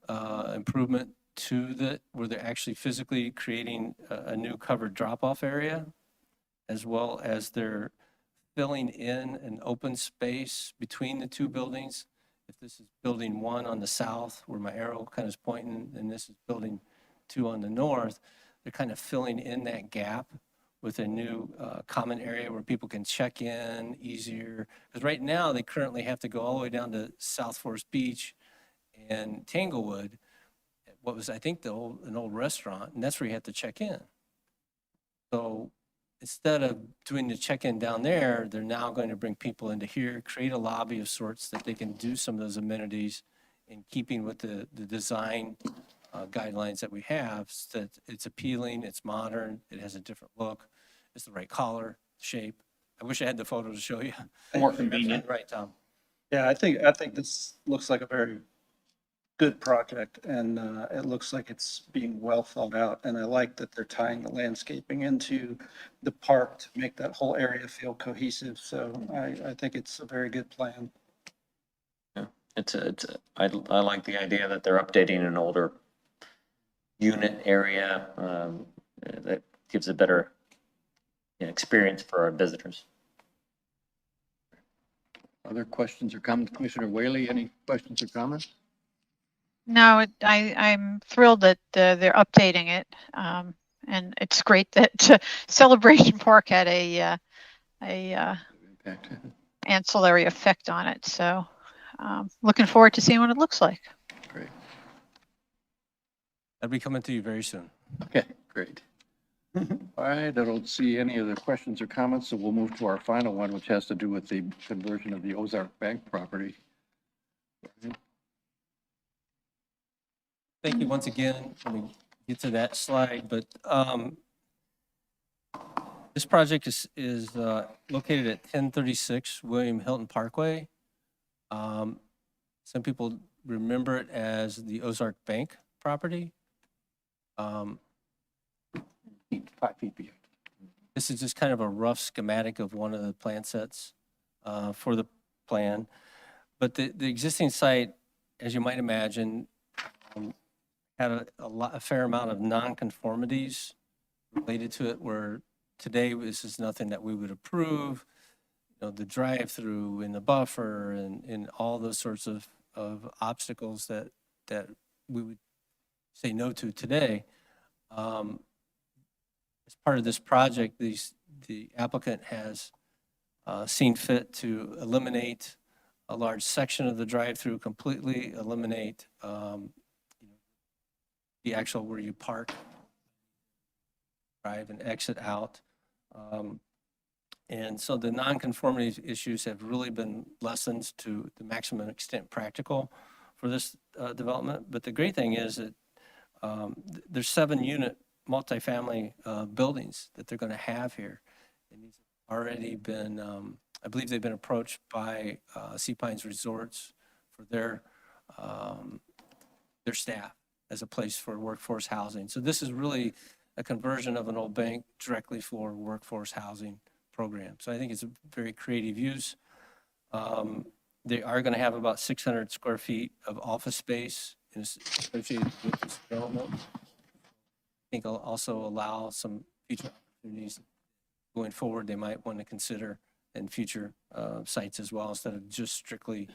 Speaker 4: improvement to where they're actually physically creating a new covered drop-off area, as well as they're filling in an open space between the two buildings. If this is building 1 on the south, where my arrow kind of is pointing, and this is building 2 on the north, they're kind of filling in that gap with a new common area where people can check in easier. Because right now, they currently have to go all the way down to South Forest Beach and Tanglewood, what was, I think, an old restaurant, and that's where you have to check in. So instead of doing the check-in down there, they're now going to bring people into here, create a lobby of sorts that they can do some of those amenities in keeping with the design guidelines that we have, so that it's appealing, it's modern, it has a different look, it's the right color, shape. I wish I had the photo to show you.
Speaker 6: More convenient.
Speaker 4: Right, Tom?
Speaker 5: Yeah, I think this looks like a very good project, and it looks like it's being well thought out. And I like that they're tying the landscaping into the park to make that whole area feel cohesive. So I think it's a very good plan.
Speaker 6: Yeah, I like the idea that they're updating an older unit area that gives a better experience for our visitors.
Speaker 1: Other questions or comments? Commissioner Whaley, any questions or comments?
Speaker 10: No, I'm thrilled that they're updating it. And it's great that Celebration Park had a
Speaker 1: Impact.
Speaker 10: ancillary effect on it. So looking forward to seeing what it looks like.
Speaker 1: Great.
Speaker 4: I'll be coming to you very soon.
Speaker 1: Okay, great. All right, I don't see any other questions or comments, so we'll move to our final one, which has to do with the conversion of the Ozark Bank property.
Speaker 4: Thank you once again. Let me get to that slide, but this project is located at 1036 William Hilton Parkway. Some people remember it as the Ozark Bank property.
Speaker 1: 5 feet beyond.
Speaker 4: This is just kind of a rough schematic of one of the plan sets for the plan. But the existing site, as you might imagine, had a fair amount of nonconformities related to it, where today this is nothing that we would approve. You know, the drive-through and the buffer and all those sorts of of obstacles that we would say no to today. As part of this project, the applicant has seen fit to eliminate a large section of the drive-through completely, eliminate the actual where you park, drive and exit out. And so the nonconformity issues have really been lessened to the maximum extent practical for this development. But the great thing is that there's 7-unit multifamily buildings that they're going to have here. And these have already been, I believe they've been approached by Sea Pines Resorts for their staff as a place for workforce housing. So this is really a conversion of an old bank directly for workforce housing program. So I think it's a very creative use. They are going to have about 600 square feet of office space associated with this development. I think it'll also allow some future opportunities going forward they might want to consider in future sites as well, instead of just strictly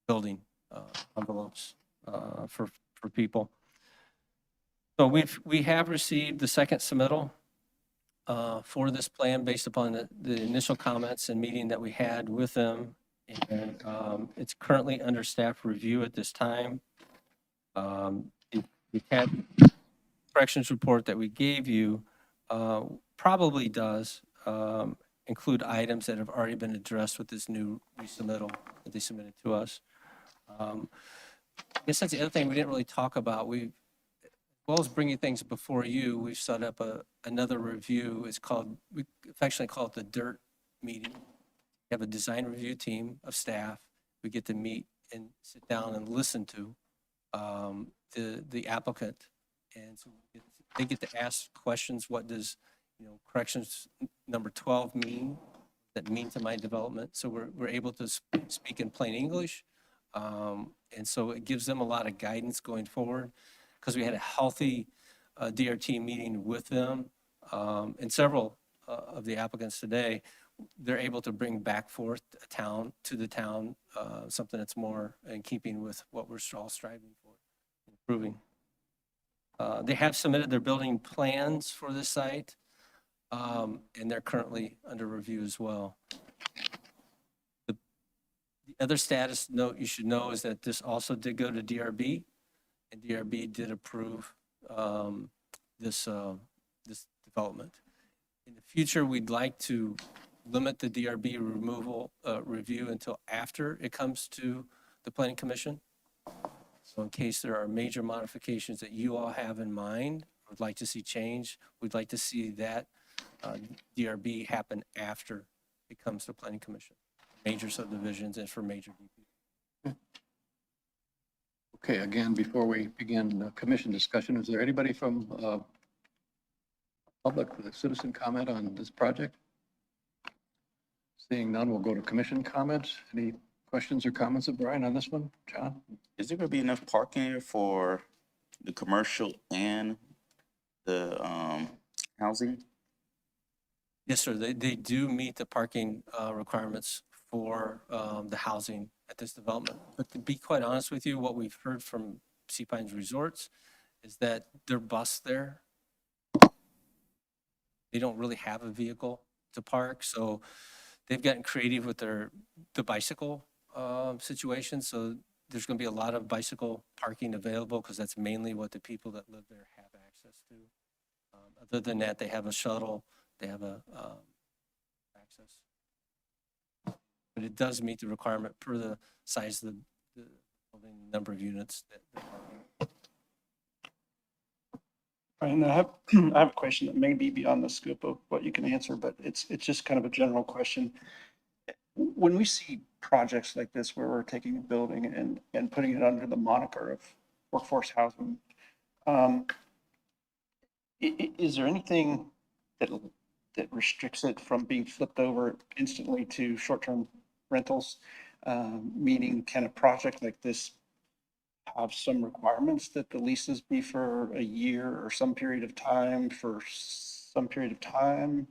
Speaker 4: building envelopes for people. So we have received the second submittal for this plan based upon the initial comments and meeting that we had with them. And it's currently under staff review at this time. The corrections report that we gave you probably does include items that have already been addressed with this new resubmittal that they submitted to us. I guess that's the other thing we didn't really talk about. As well as bringing things before you, we've set up another review. We affectionately call it the DIRT meeting. We have a design review team of staff. We get to meet and sit down and listen to the applicant. And so they get to ask questions. What does, corrections number 12 mean? That mean to my development? So we're able to speak in plain English. And so it gives them a lot of guidance going forward, because we had a healthy DRT meeting with them. And several of the applicants today, they're able to bring back forth to the town, something that's more in keeping with what we're all striving for, improving. They have submitted their building plans for this site, and they're currently under review as well. The other status note you should know is that this also did go to DRB, and DRB did approve this development. In the future, we'd like to limit the DRB review until after it comes to the Planning Commission. So in case there are major modifications that you all have in mind, would like to see change, we'd like to see that DRB happen after it comes to Planning Commission. Major subdivisions and for major DP.
Speaker 1: Okay, again, before we begin commission discussion, is there anybody from public with a citizen comment on this project? Seeing none, we'll go to commission comments. Any questions or comments of Brian on this one? John?
Speaker 7: Is there gonna be enough parking here for the commercial and the housing?
Speaker 4: Yes, sir. They do meet the parking requirements for the housing at this development. But to be quite honest with you, what we've heard from Sea Pines Resorts is that their bus there, they don't really have a vehicle to park. So they've gotten creative with the bicycle situation. So there's going to be a lot of bicycle parking available, because that's mainly what the people that live there have access to. Other than that, they have a shuttle. They have access. But it does meet the requirement per the size of the building, number of units that they're parking.
Speaker 5: And I have a question that may be beyond the scope of what you can answer, but it's just kind of a general question. When we see projects like this, where we're taking a building and putting it under the moniker of workforce housing, is there anything that restricts it from being flipped over instantly to short-term rentals? Meaning, can a project like this have some requirements that the leases be for a year or some period of time for some period of time?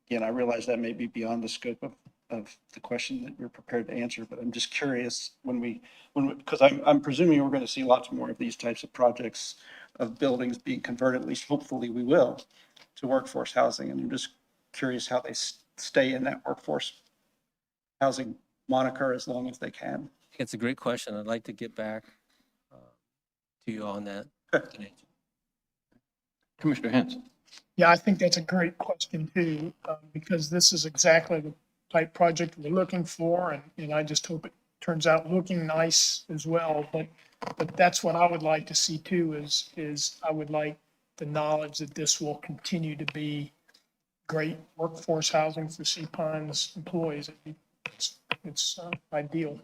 Speaker 5: Again, I realize that may be beyond the scope of of the question that you're prepared to answer, but I'm just curious because I'm presuming we're going to see lots more of these types of projects of buildings being converted, at least hopefully we will, to workforce housing. And I'm just curious how they stay in that workforce housing moniker as long as they can.
Speaker 4: It's a great question. I'd like to get back to you on that.
Speaker 1: Commissioner Hanson.
Speaker 8: Yeah, I think that's a great question too, because this is exactly the type project we're looking for, and I just hope it turns out looking nice as well. But that's what I would like to see too, is I would like the knowledge that this will continue to be great workforce housing for Sea Pines employees. It's ideal.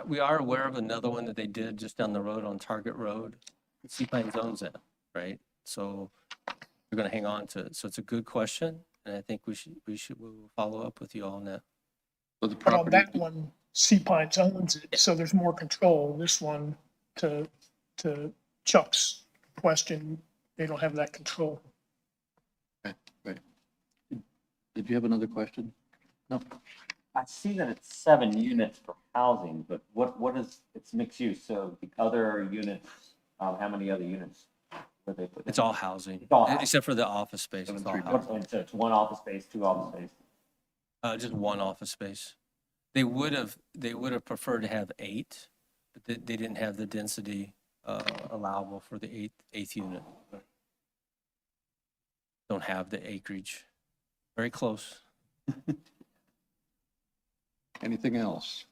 Speaker 4: We are aware of another one that they did just down the road on Target Road. Sea Pines owns it, right? So we're going to hang on to it. So it's a good question, and I think we'll follow up with you on that.
Speaker 1: So the
Speaker 8: But on
Speaker 1: property,
Speaker 8: that one, Sea Pines owns it, so there's more control. This one, to Chuck's question, they don't have that control.
Speaker 1: right. Did you have another question? No.
Speaker 6: I see that it's 7 units for housing, but what is, it's mixed use, so the other units, how many other units would they put in?
Speaker 4: It's all housing,
Speaker 6: all housing.
Speaker 4: except for the office space. It's all housing.
Speaker 6: So it's 1 office space, 2 office space.
Speaker 4: Just 1 office space. They would have preferred to have 8, but they didn't have the density allowable for the eighth unit. Don't have the acreage. Very close.
Speaker 1: Anything else?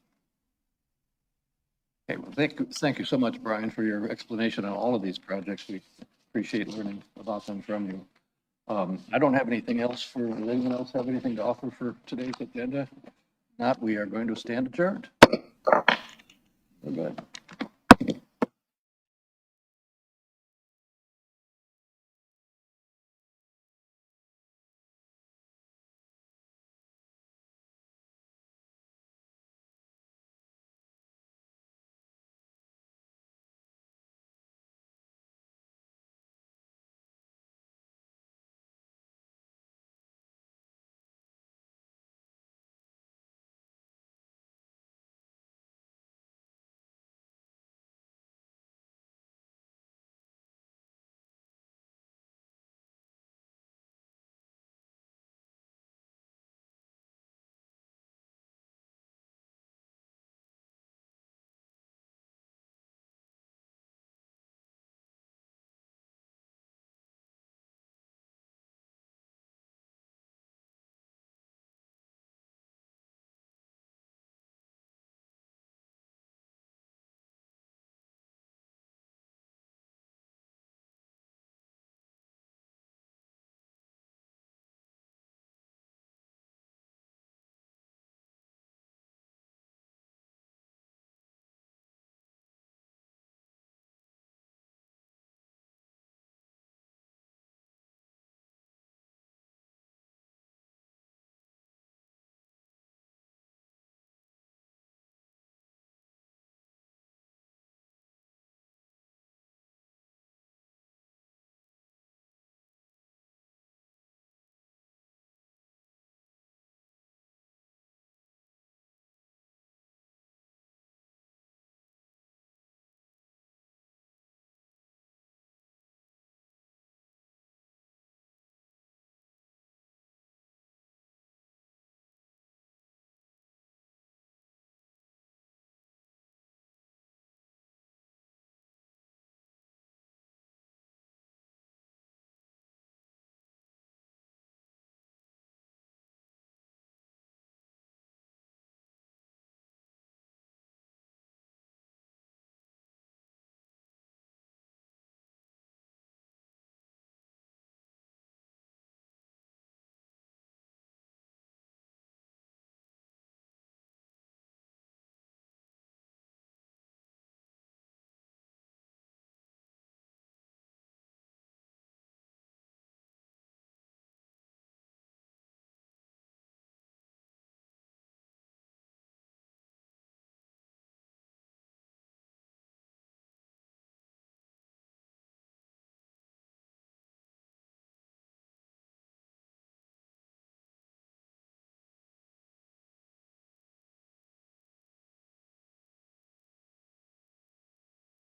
Speaker 1: Okay, well, thank you so much, Brian, for your explanation on all of these projects. We appreciate learning about them from you. I don't have anything else does anyone else have anything to offer for today's agenda? Not, we are going to stand adjourned. We're good.